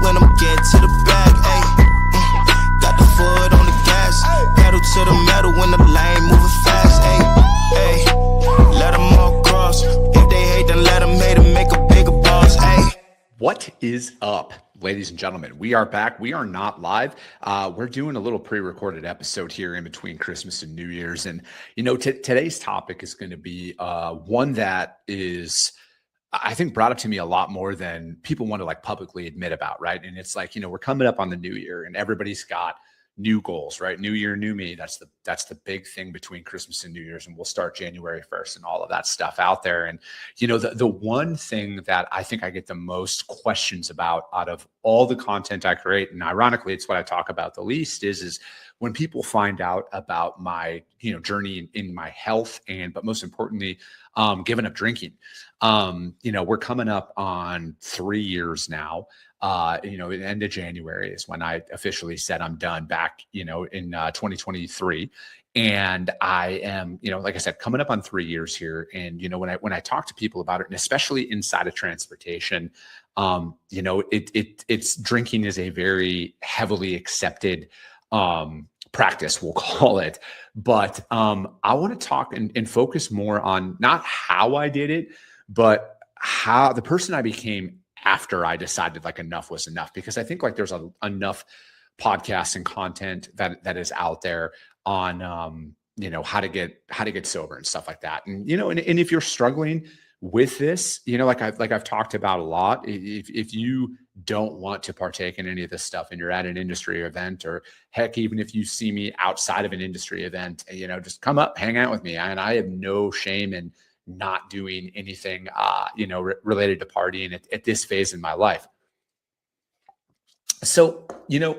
when I'm getting to the bag, ayy. Got the foot on the gas, pedal to the metal when the lane moving fast, ayy. Ayy, let them all cross. If they hate, then let them hate and make a bigger boss, ayy. What is up, ladies and gentlemen? We are back. We are not live. We're doing a little pre-recorded episode here in between Christmas and New Year's. And, you know, today's topic is going to be one that is, I think, brought up to me a lot more than people want to like publicly admit about, right? And it's like, you know, we're coming up on the new year and everybody's got new goals, right? New year, new me. That's the big thing between Christmas and New Year's. And we'll start January 1st and all of that stuff out there. And, you know, the one thing that I think I get the most questions about out of all the content I create, and ironically, it's what I talk about the least, is when people find out about my, you know, journey in my health but most importantly, giving up drinking. You know, we're coming up on 3 years now. You know, the end of January is when I officially said I'm done back, you know, in 2023. And I am, you know, like I said, coming up on 3 years here. And, you know, when I talk to people about it, and especially inside of transportation, you know, it's drinking is a very heavily accepted practice, we'll call it. But I want to talk and focus more on not how I did it, but how the person I became after I decided like enough was enough. Because I think like there's enough podcasts and content that is out there on you know, how to get sober and stuff like that. And, you know, and if you're struggling with this, you know, like I've talked about a lot, if you don't want to partake in any of this stuff and you're at an industry event, or heck, even if you see me outside of an industry event, you know, just come up, hang out with me. And I have no shame in not doing anything, you know, related to partying at this phase in my life. So, you know,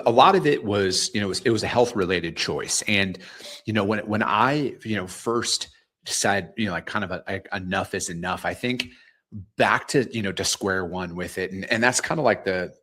a lot of it was, you know, it was a health related choice. And, you know, when I, you know, first decided, you know, like kind of enough is enough, I think back to, you know, to square one with it. And that's kind of like the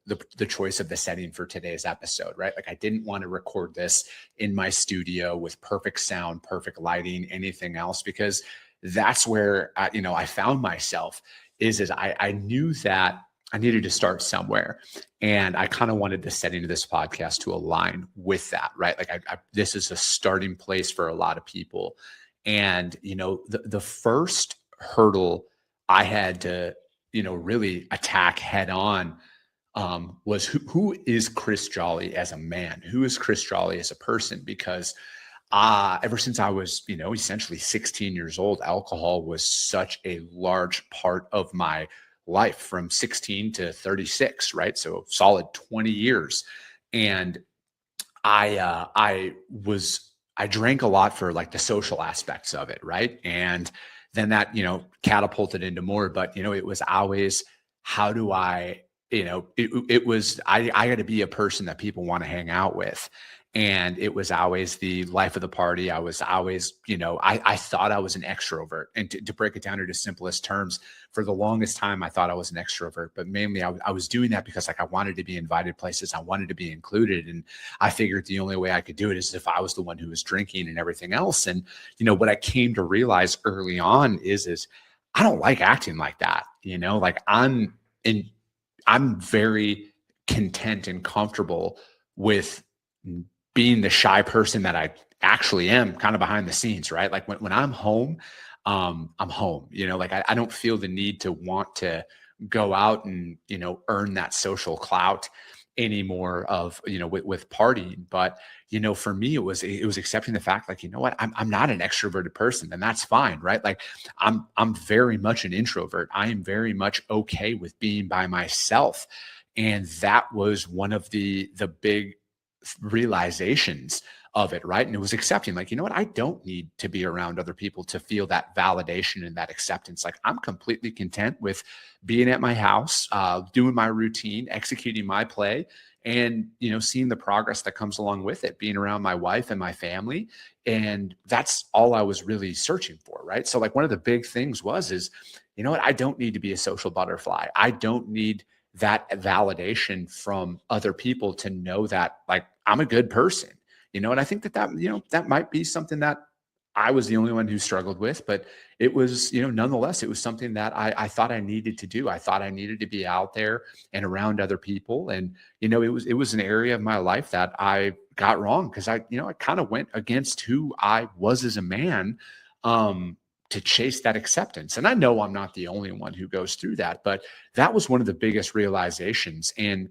choice of the setting for today's episode, right? Like I didn't want to record this in my studio with perfect sound, perfect lighting, anything else, because that's where, you know, I found myself is I knew that I needed to start somewhere. And I kind of wanted the setting of this podcast to align with that, right? Like this is a starting place for a lot of people. And, you know, the first hurdle I had to, you know, really attack head on was who is Chris Jolly as a man? Who is Chris Jolly as a person? Because ever since I was, you know, essentially 16 years old, alcohol was such a large part of my life from 16 to 36, right? So solid 20 years. And I drank a lot for like the social aspects of it, right? And then that, you know, catapulted into more, but, you know, it was always, how do I, you know, it was, I got to be a person that people want to hang out with. And it was always the life of the party. I was always, you know, I thought I was an extrovert. And to break it down to the simplest terms, for the longest time, I thought I was an extrovert. But mainly I was doing that because like I wanted to be invited places. I wanted to be included. And I figured the only way I could do it is if I was the one who was drinking and everything else. And, you know, what I came to realize early on is I don't like acting like that. You know, like I'm very content and comfortable with being the shy person that I actually am kind of behind the scenes, right? Like when I'm home, I'm home, you know, like I don't feel the need to want to go out and, you know, earn that social clout anymore of, you know, with partying. But, you know, for me, it was accepting the fact, like, you know what, I'm not an extroverted person, and that's fine, right? Like I'm very much an introvert. I am very much okay with being by myself. And that was one of the big realizations of it, right? And it was accepting, like, you know what, I don't need to be around other people to feel that validation and that acceptance. Like I'm completely content with being at my house, doing my routine, executing my play, and, you know, seeing the progress that comes along with it, being around my wife and my family. And that's all I was really searching for, right? So like one of the big things is, you know what, I don't need to be a social butterfly. I don't need that validation from other people to know that like I'm a good person, you know? And I think that, you know, that might be something that I was the only one who struggled with, but it was, nonetheless, it was something that I thought I needed to do. I thought I needed to be out there and around other people. And, it was an area of my life that I got wrong because I kind of went against who I was as a man, to chase that acceptance. And I know I'm not the only one who goes through that, but that was one of the biggest realizations. And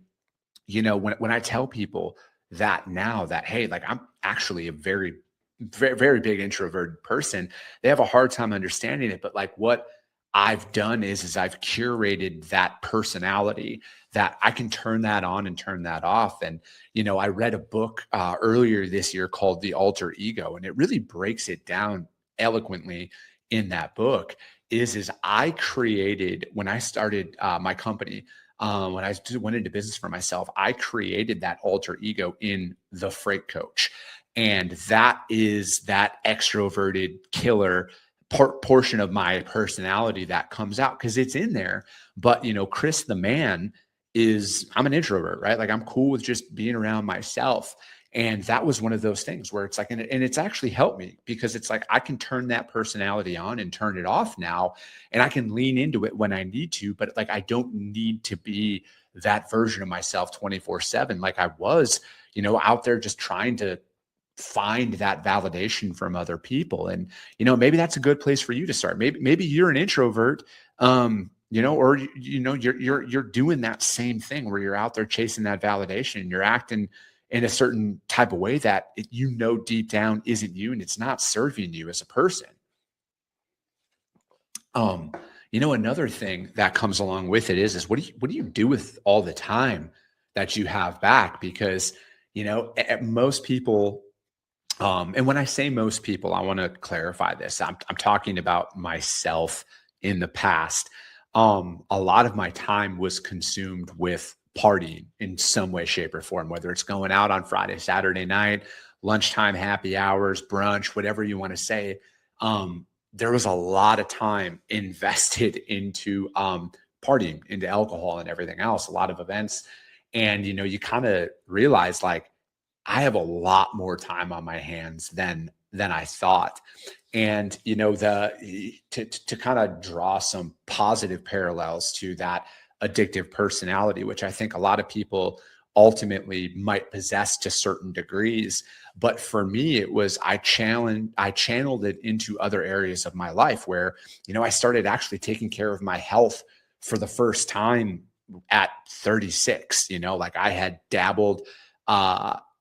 when I tell people that now that, hey, like I'm actually a very, very, very big introverted person, they have a hard time understanding it. But like what I've done is I've curated that personality that I can turn that on and turn that off. And, I read a book earlier this year called The Alter Ego, and it really breaks it down eloquently in that book is I created when I started my company, when I went into business for myself, I created that alter ego in the freight coach. And that is that extroverted killer portion of my personality that comes out because it's in there. But, Chris, the man I'm an introvert, right? Like I'm cool with just being around myself. And that was one of those things where it's like, and it's actually helped me because it's like I can turn that personality on and turn it off now, and I can lean into it when I need to, but like I don't need to be that version of myself 24/7 like I was, out there just trying to find that validation from other people. And, maybe that's a good place for you to start. Maybe you're an introvert, or you're doing that same thing where you're out there chasing that validation. You're acting in a certain type of way that deep down isn't you and it's not serving you as a person. Another thing that comes along with it is what do you do with all the time that you have back? Because, most people, and when I say most people, I want to clarify this. I'm talking about myself in the past. A lot of my time was consumed with partying in some way, shape, or form, whether it's going out on Friday, Saturday night, lunchtime, happy hours, brunch, whatever you want to say. There was a lot of time invested into partying, into alcohol and everything else, a lot of events. And, you kind of realize like, I have a lot more time on my hands than I thought. And to kind of draw some positive parallels to that addictive personality, which I think a lot of people ultimately might possess to certain degrees. But for me, it was I channeled it into other areas of my life where, I started actually taking care of my health for the first time at 36. Like I had dabbled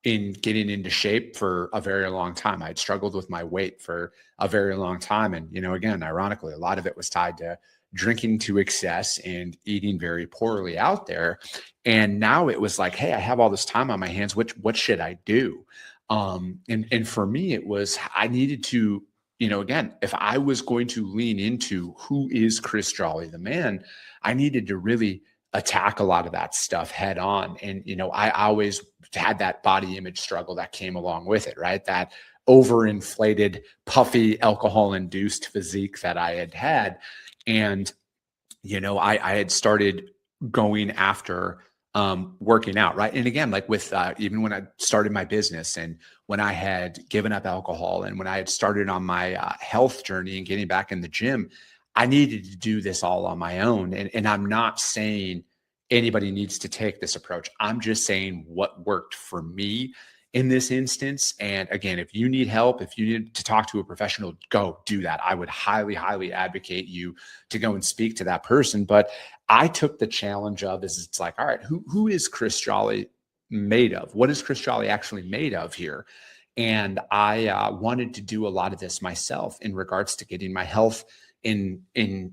in getting into shape for a very long time. I'd struggled with my weight for a very long time. And, again, ironically, a lot of it was tied to drinking to excess and eating very poorly out there. And now it was like, hey, I have all this time on my hands. What should I do? And for me, it was, I needed to, again, if I was going to lean into who is Chris Jolly, the man, I needed to really attack a lot of that stuff head on. And, I always had that body image struggle that came along with it, right? That overinflated, puffy, alcohol-induced physique that I had had. And, I had started going after working out, right? And again, like with even when I started my business and when I had given up alcohol and when I had started on my health journey and getting back in the gym, I needed to do this all on my own. And I'm not saying anybody needs to take this approach. I'm just saying what worked for me in this instance. And again, if you need help, if you need to talk to a professional, go do that. I would highly, highly advocate you to go and speak to that person. But I took the challenge of it's like, all right, who is Chris Jolly made of? What is Chris Jolly actually made of here? And I wanted to do a lot of this myself in regards to getting my health in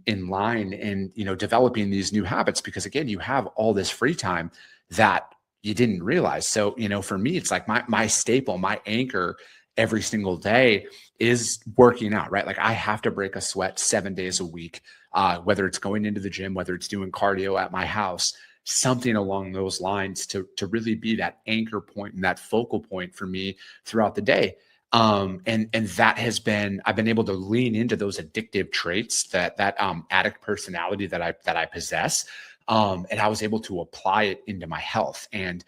line and, developing these new habits, because again, you have all this free time that you didn't realize. So, for me, it's like my staple, my anchor every single day is working out, right? Like I have to break a sweat 7 days a week, whether it's going into the gym, whether it's doing cardio at my house, something along those lines to really be that anchor point and that focal point for me throughout the day. And that has been, I've been able to lean into those addictive traits, that addict personality that I possess. And I was able to apply it into my health. And,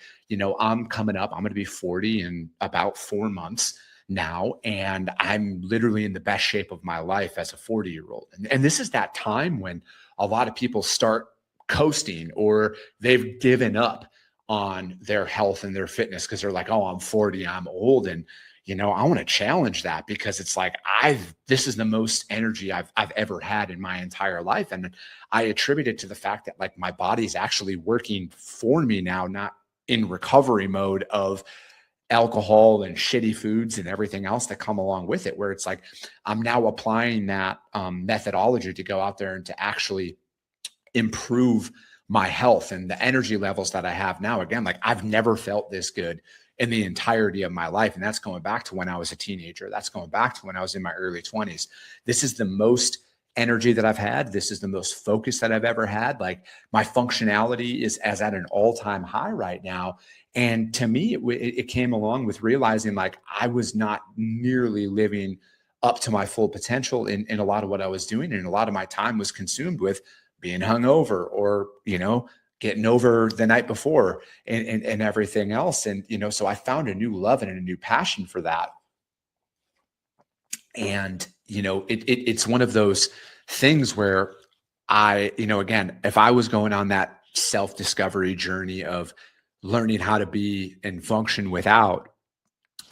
I'm coming up, I'm going to be 40 in about 4 months. now, and I'm literally in the best shape of my life as a 40-year-old. And this is that time when a lot of people start coasting, or they've given up on their health and their fitness because they're like, oh, I'm 40, I'm old. And I want to challenge that, because it's like this is the most energy I've ever had in my entire life. And I attribute it to the fact that like my body's actually working for me now, not in recovery mode of alcohol and shitty foods and everything else that come along with it, where it's like I'm now applying that methodology to go out there and to actually improve my health and the energy levels that I have now. Again, like I've never felt this good in the entirety of my life. And that's going back to when I was a teenager. That's going back to when I was in my early 20s. This is the most energy that I've had. This is the most focus that I've ever had. Like my functionality is as at an all-time high right now. And to me, it came along with realizing like I was not nearly living up to my full potential in a lot of what I was doing. And a lot of my time was consumed with being hungover, or, getting over the night before, and everything else. And, so I found a new love and a new passion for that. And, it's one of those things where again, if I was going on that self-discovery journey of learning how to be and function without,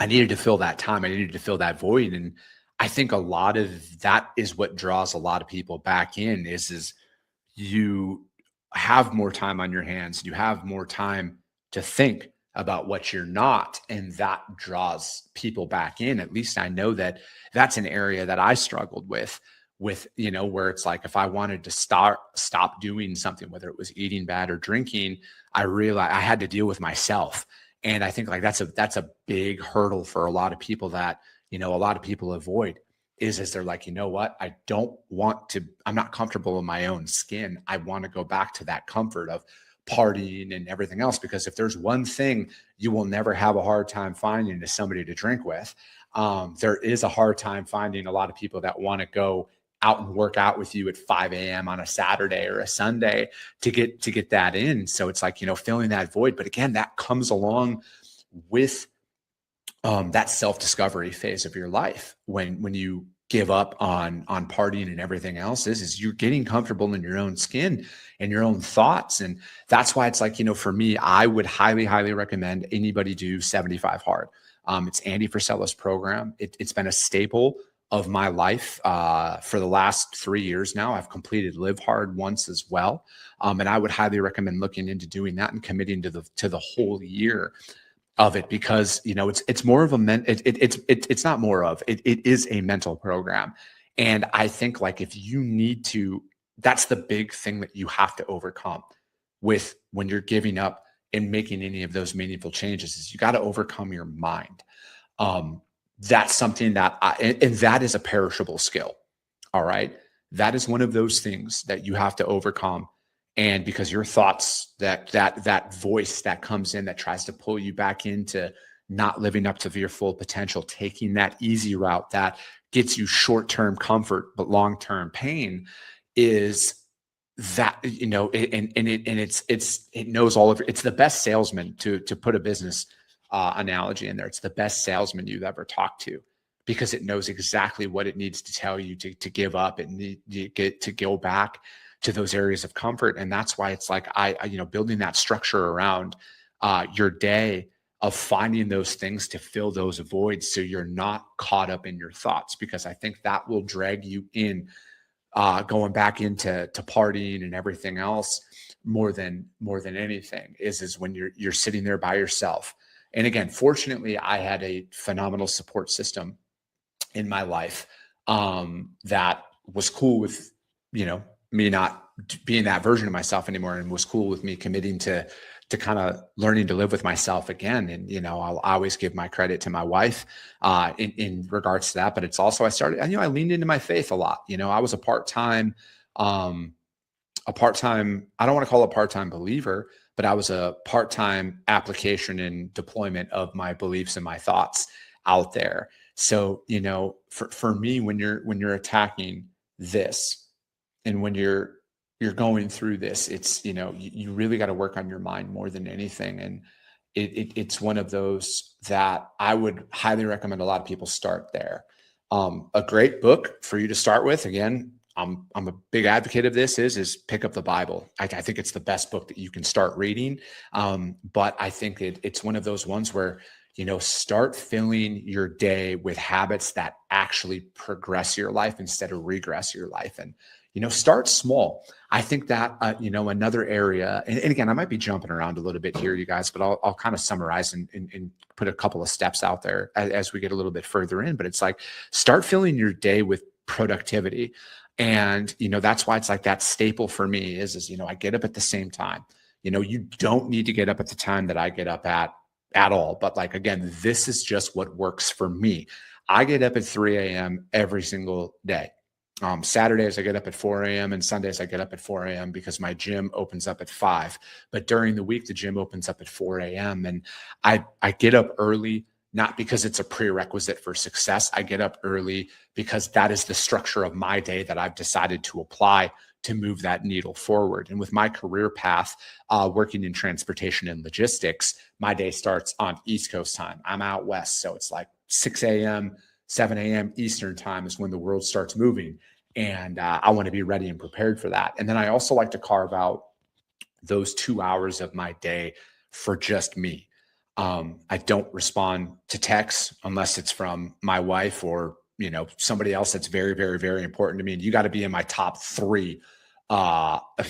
I needed to fill that time. I needed to fill that void. And I think a lot of that is what draws a lot of people back in is you have more time on your hands. You have more time to think about what you're not. And that draws people back in. At least I know that that's an area that I struggled with, where it's like, if I wanted to stop doing something, whether it was eating bad or drinking, I realized I had to deal with myself. And I think like that's a big hurdle for a lot of people that, a lot of people avoid, is they're like, what? I'm not comfortable in my own skin. I want to go back to that comfort of partying and everything else, because if there's one thing you will never have a hard time finding is somebody to drink with. There is a hard time finding a lot of people that want to go out and work out with you at 5 a.m. on a Saturday or a Sunday to get that in. So it's like, filling that void. But again, that comes along with that self-discovery phase of your life, when you give up on partying and everything else, is you're getting comfortable in your own skin and your own thoughts. And that's why it's like, for me, I would highly, highly recommend anybody do 75 Hard. It's Andy Frisella's program. It's been a staple of my life for the last 3 years now. I've completed Live Hard once as well. And I would highly recommend looking into doing that and committing to the whole year of it, because it's more of a it's not more of it is a mental program. And I think like if you need to, that's the big thing that you have to overcome with when you're giving up and making any of those meaningful changes, is you got to overcome your mind. That's something that and that is a perishable skill. All right, that is one of those things that you have to overcome. And because your thoughts, that voice that comes in that tries to pull you back into not living up to your full potential, taking that easy route that gets you short-term comfort but long-term pain, is that it knows all of it. It's the best salesman, to put a business analogy in there. It's the best salesman you've ever talked to, because it knows exactly what it needs to tell you to give up and to go back to those areas of comfort. And that's why it's like building that structure around your day of finding those things to fill those voids, so you're not caught up in your thoughts, because I think that will drag you in, going back into partying and everything else more than anything is when you're sitting there by yourself. And again, fortunately, I had a phenomenal support system in my life that was cool with me not being that version of myself anymore, and was cool with me committing to kind of learning to live with myself again. And I'll always give my credit to my wife in regards to that. But it's also, I leaned into my faith a lot. I was a part-time, I don't want to call it a part-time believer, but I was a part-time application and deployment of my beliefs and my thoughts out there. So, for me, when you're attacking this, and when you're going through this, it's, you really got to work on your mind more than anything. And it's one of those that I would highly recommend a lot of people start there. A great book for you to start with, again, I'm a big advocate of this, is pick up the Bible. I think it's the best book that you can start reading. But I think it's one of those ones where, start filling your day with habits that actually progress your life instead of regress your life. And, start small. I think that, another area, and again, I might be jumping around a little bit here, you guys, but I'll kind of summarize and put a couple of steps out there as we get a little bit further in. But it's like, start filling your day with productivity. And, that's why it's like that staple for me is, I get up at the same time. You don't need to get up at the time that I get up at all. But like, again, this is just what works for me. I get up at 3 a.m. every single day. Saturdays I get up at 4 a.m. and Sundays I get up at 4 a.m. because my gym opens up at 5. But during the week, the gym opens up at 4 a.m. And I get up early, not because it's a prerequisite for success. I get up early because that is the structure of my day that I've decided to apply to move that needle forward. And with my career path, working in transportation and logistics, my day starts on East Coast time. I'm out West. So it's like 6 a.m., 7 a.m. Eastern time is when the world starts moving. And I want to be ready and prepared for that. And then I also like to carve out those 2 hours of my day for just me. I don't respond to texts unless it's from my wife or, somebody else that's very, very, very important to me. And you got to be in my top 3,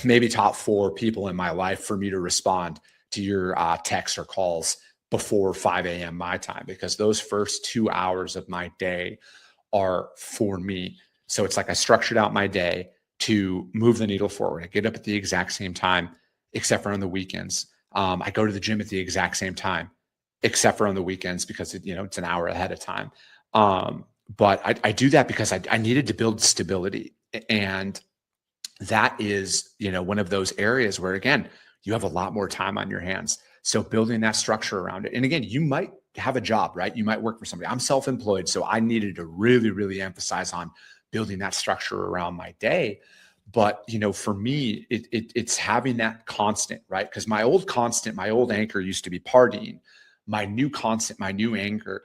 maybe top 4 people in my life for me to respond to your texts or calls before 5 a.m. my time, because those first 2 hours of my day are for me. So it's like I structured out my day to move the needle forward. I get up at the exact same time, except for on the weekends. I go to the gym at the exact same time, except for on the weekends because it's an hour ahead of time. But I do that because I needed to build stability. And that is, one of those areas where, again, you have a lot more time on your hands. So building that structure around it. And again, you might have a job, right? You might work for somebody. I'm self-employed. So I needed to really, really emphasize on building that structure around my day. But, for me, it's having that constant, right? Because my old anchor used to be partying. My new constant, my new anchor,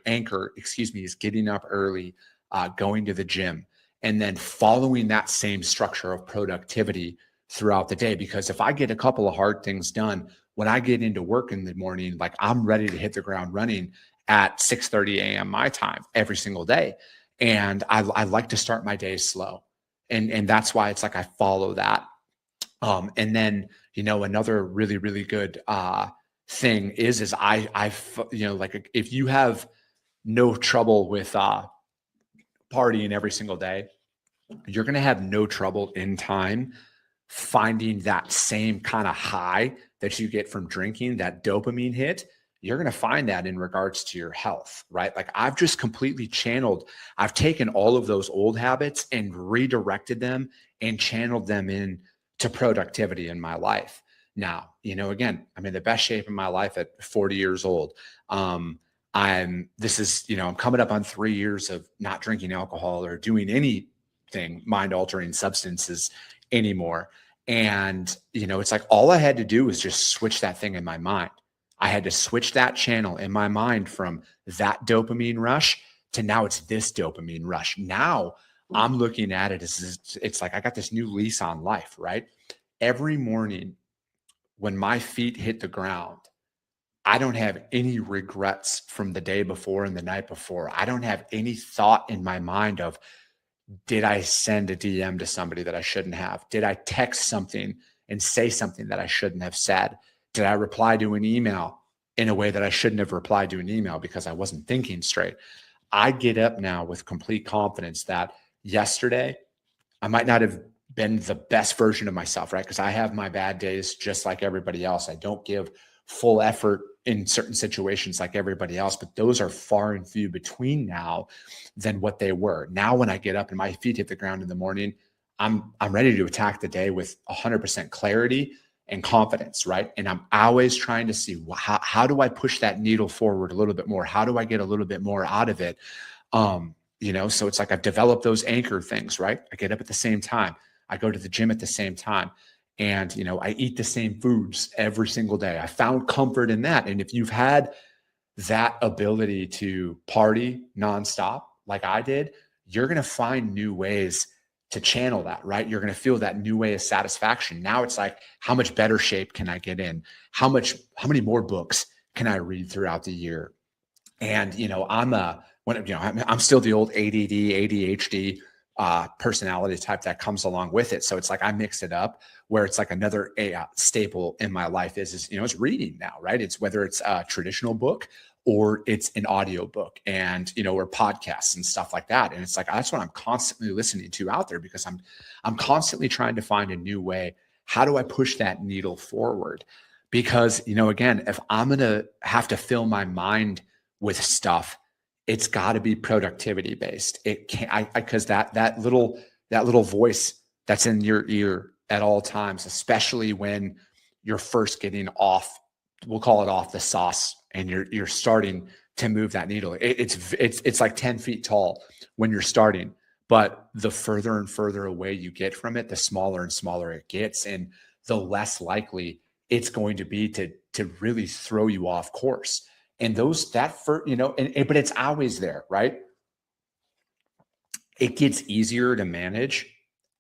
is getting up early, going to the gym, and then following that same structure of productivity throughout the day. Because if I get a couple of hard things done, when I get into work in the morning, like I'm ready to hit the ground running at 6:30 a.m. my time every single day. And I like to start my day slow. And that's why it's like I follow that. And then, another really, really good thing is I've, like if you have no trouble with partying every single day, you're going to have no trouble in time finding that same kind of high that you get from drinking, that dopamine hit. You're going to find that in regards to your health, right? Like I've just completely I've taken all of those old habits and redirected them and channeled them in to productivity in my life. Now, again, I'm in the best shape in my life at 40 years old. I'm coming up on 3 years of not drinking alcohol or doing anything mind altering substances anymore. And, it's like all I had to do was just switch that thing in my mind. I had to switch that channel in my mind from that dopamine rush to now it's this dopamine rush. Now I'm looking at it as it's like I got this new lease on life, right? Every morning when my feet hit the ground, I don't have any regrets from the day before and the night before. I don't have any thought in my mind of, did I send a DM to somebody that I shouldn't have? Did I text something and say something that I shouldn't have said? Did I reply to an email in a way that I shouldn't have replied to an email because I wasn't thinking straight? I get up now with complete confidence that yesterday I might not have been the best version of myself, right? Because I have my bad days just like everybody else. I don't give full effort in certain situations like everybody else, but those are far and few between now than what they were. Now, when I get up and my feet hit the ground in the morning, I'm ready to attack the day with 100% clarity and confidence, right? And I'm always trying to see how do I push that needle forward a little bit more? How do I get a little bit more out of it? So it's like I've developed those anchor things, right? I get up at the same time. I go to the gym at the same time. And, I eat the same foods every single day. I found comfort in that. And if you've had that ability to party nonstop, like I did, you're going to find new ways to channel that, right? You're going to feel that new way of satisfaction. Now it's like, how much better shape can I get in? How many more books can I read throughout the year? And, I'm still the old ADD, ADHD personality type that comes along with it. So it's like I mix it up where it's like another staple in my life is it's reading now, right? It's whether it's a traditional book or it's an audio book and, or podcasts and stuff like that. And it's like, that's what I'm constantly listening to out there because I'm constantly trying to find a new way. How do I push that needle forward? Because, again, if I'm going to have to fill my mind with stuff, it's got to be productivity based. It can't, because that little voice that's in your ear at all times, especially when you're first getting off, we'll call it off the sauce, and you're starting to move that needle. It's like 10 feet tall when you're starting, but the further and further away you get from it, the smaller and smaller it gets, and the less likely it's going to be to really throw you off course. And but it's always there, right? It gets easier to manage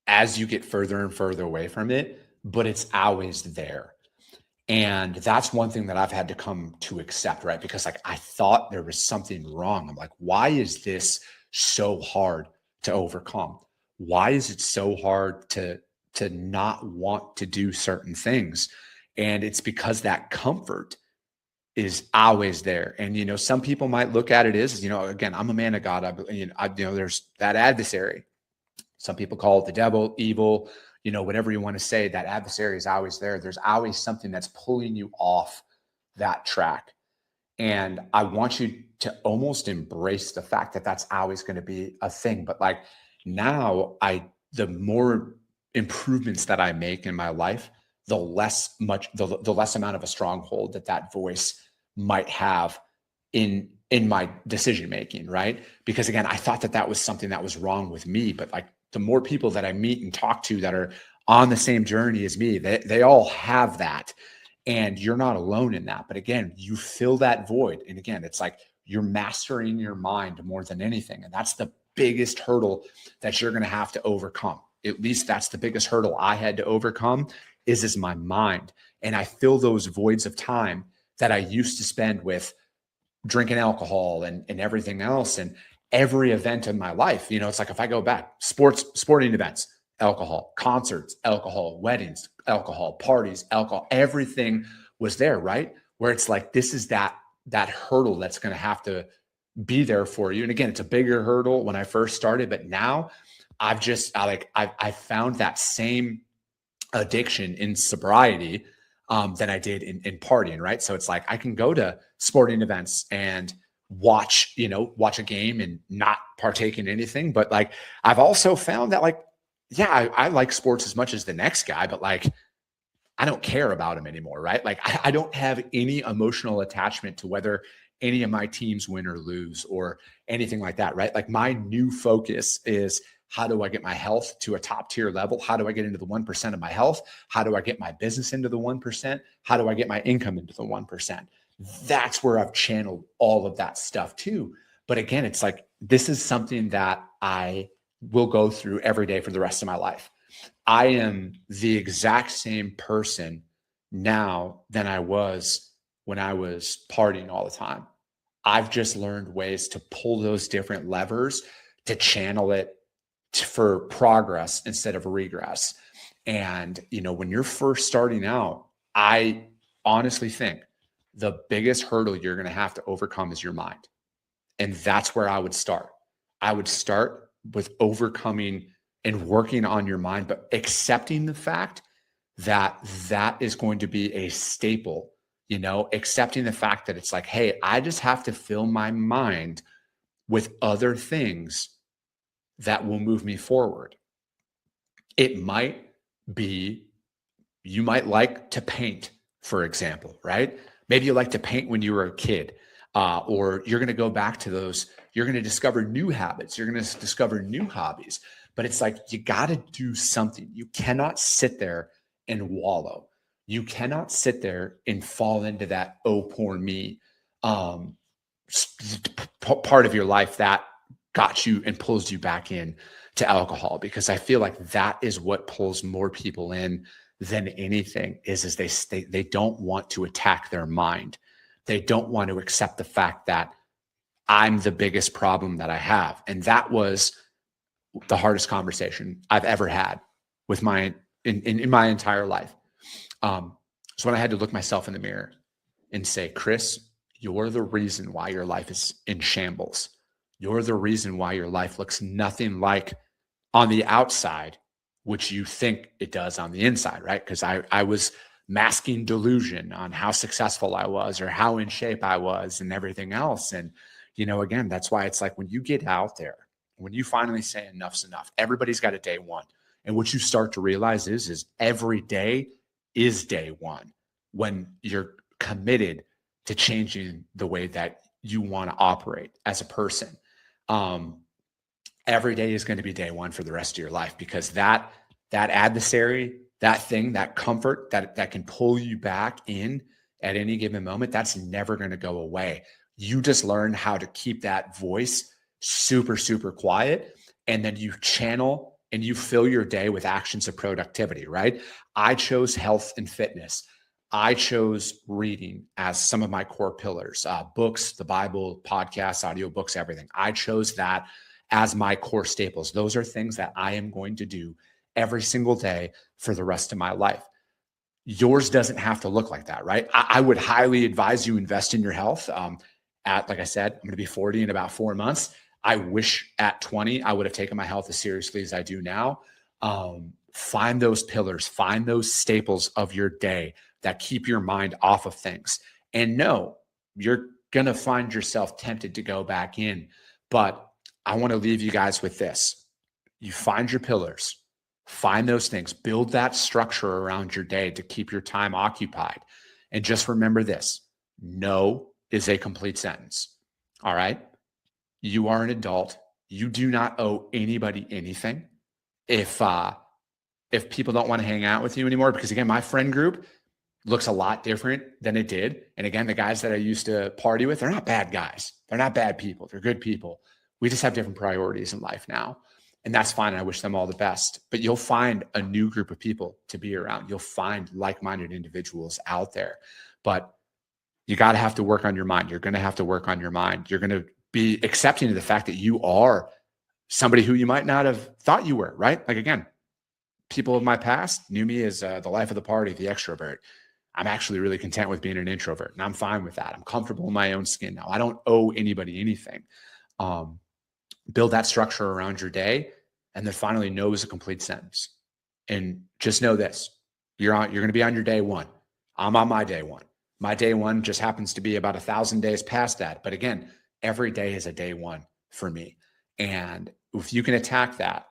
as you get further and further away from it, but it's always there. And that's one thing that I've had to come to accept, right? Because like I thought there was something wrong. I'm like, why is this so hard to overcome? Why is it so hard to not want to do certain things? And it's because that comfort is always there. And, some people might look at it as, again, I'm a man of God. There's that adversary. Some people call it the devil, evil, whatever you want to say. That adversary is always there. There's always something that's pulling you off that track. And I want you to almost embrace the fact that that's always going to be a thing. But like now the more improvements that I make in my life, the less amount of a stronghold that voice might have in my decision making, right? Because again, I thought that was something that was wrong with me, but like the more people that I meet and talk to that are on the same journey as me, they all have that, and you're not alone in that. But again, you fill that void, and again, it's like you're mastering your mind more than anything, and that's the biggest hurdle that you're going to have to overcome. At least that's the biggest hurdle I had to overcome is my mind. And I fill those voids of time that I used to spend with drinking alcohol and everything else. And every event in my life, it's like if I go back, sporting events, alcohol, concerts, alcohol, weddings, alcohol, parties, alcohol, everything was there, right? Where it's like, this is that hurdle that's going to have to be there for you. And again, it's a bigger hurdle when I first started, but now I found that same addiction in sobriety than I did in partying, right? So it's like I can go to sporting events and watch a game and not partake in anything. But like I've also found that I like sports as much as the next guy, but like I don't care about him anymore, right? Like I don't have any emotional attachment to whether any of my teams win or lose or anything like that, right? Like my new focus is, how do I get my health to a top tier level? How do I get into the 1% of my health? How do I get my business into the 1%? How do I get my income into the 1%? That's where I've channeled all of that stuff too. But again, it's like, this is something that I will go through every day for the rest of my life. I am the exact same person now than I was when I was partying all the time. I've just learned ways to pull those different levers to channel it for progress instead of regress. And, when you're first starting out, I honestly think the biggest hurdle you're going to have to overcome is your mind. And that's where I would start. I would start with overcoming and working on your mind, but accepting the fact that is going to be a staple, accepting the fact that it's like, hey, I just have to fill my mind with other things that will move me forward. It might be, you might like to paint, for example, right? Maybe you like to paint when you were a kid, or you're going to go back to those. You're going to discover new habits. You're going to discover new hobbies. But it's like, you got to do something. You cannot sit there and wallow. You cannot sit there and fall into that, oh, poor me, part of your life that got you and pulls you back in to alcohol, because I feel like that is what pulls more people in than anything is they don't want to attack their mind. They don't want to accept the fact that I'm the biggest problem that I have. And that was the hardest conversation I've ever had with in my entire life. So when I had to look myself in the mirror and say, Chris, you're the reason why your life is in shambles. You're the reason why your life looks nothing like on the outside, which you think it does on the inside, right? Because I was masking delusion on how successful I was or how in shape I was and everything else. And, again, that's why it's like when you get out there, when you finally say enough's enough, everybody's got a day one. And what you start to realize is every day is day one when you're committed to changing the way that you want to operate as a person. Every day is going to be day one for the rest of your life, because that adversary, that thing, that comfort that can pull you back in at any given moment, that's never going to go away. You just learn how to keep that voice super, super quiet, and then you channel and you fill your day with actions of productivity, right? I chose health and fitness. I chose reading as some of my core pillars, books, the Bible, podcasts, audiobooks, everything. I chose that as my core staples. Those are things that I am going to do every single day for the rest of my life. Yours doesn't have to look like that, right? I would highly advise you invest in your health. Like I said, I'm going to be 40 in about 4 months. I wish at 20, I would have taken my health as seriously as I do now. Find those pillars, find those staples of your day that keep your mind off of things. And no, you're going to find yourself tempted to go back in. But I want to leave you guys with this. You find your pillars, find those things, build that structure around your day to keep your time occupied. And just remember this, no is a complete sentence. All right. You are an adult. You do not owe anybody anything. If people don't want to hang out with you anymore, because again, my friend group looks a lot different than it did. And again, the guys that I used to party with, they're not bad guys. They're not bad people. They're good people. We just have different priorities in life now. And that's fine. I wish them all the best. But you'll find a new group of people to be around. You'll find like-minded individuals out there. But you got to have to work on your mind. You're going to have to work on your mind. You're going to be accepting of the fact that you are somebody who you might not have thought you were, right? Like, again, people of my past knew me as the life of the party, the extrovert. I'm actually really content with being an introvert, and I'm fine with that. I'm comfortable in my own skin now. I don't owe anybody anything. Build that structure around your day, and then finally, no is a complete sentence. And just know this: you're going to be on your day one. I'm on my day one. My day one just happens to be about 1,000 days past that. But again, every day is a day one for me. And if you can attack that,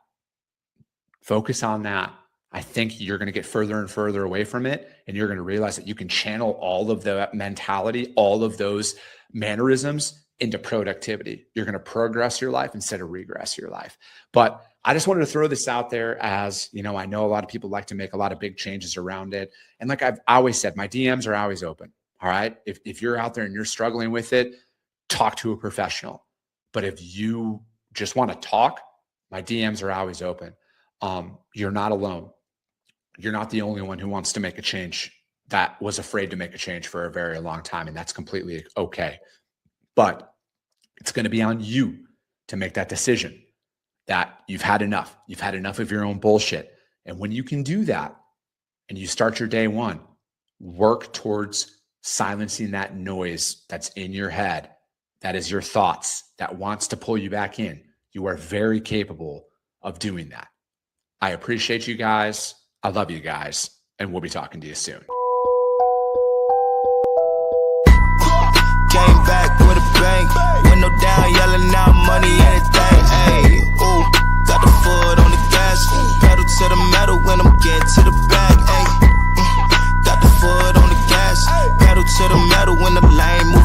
focus on that, I think you're going to get further and further away from it. And you're going to realize that you can channel all of the mentality, all of those mannerisms into productivity. You're going to progress your life instead of regress your life. But I just wanted to throw this out there as, I know a lot of people like to make a lot of big changes around it. And like I've always said, my DMs are always open. All right. If you're out there and you're struggling with it, talk to a professional. But if you just want to talk, my DMs are always open. You're not alone. You're not the only one who wants to make a change, that was afraid to make a change for a very long time. And that's completely okay. But it's going to be on you to make that decision that you've had enough. You've had enough of your own bullshit. And when you can do that and you start your day one, work towards silencing that noise that's in your head, that is your thoughts, that wants to pull you back in. You are very capable of doing that. I appreciate you guys. I love you guys. And we'll be talking to you soon. Came back with a bang. Window down, yelling out money, anything. Hey, ooh, got the foot on the gas. Pedal to the metal when I'm getting to the bag. Hey, got the foot on the gas. Pedal to the metal when the lane moves.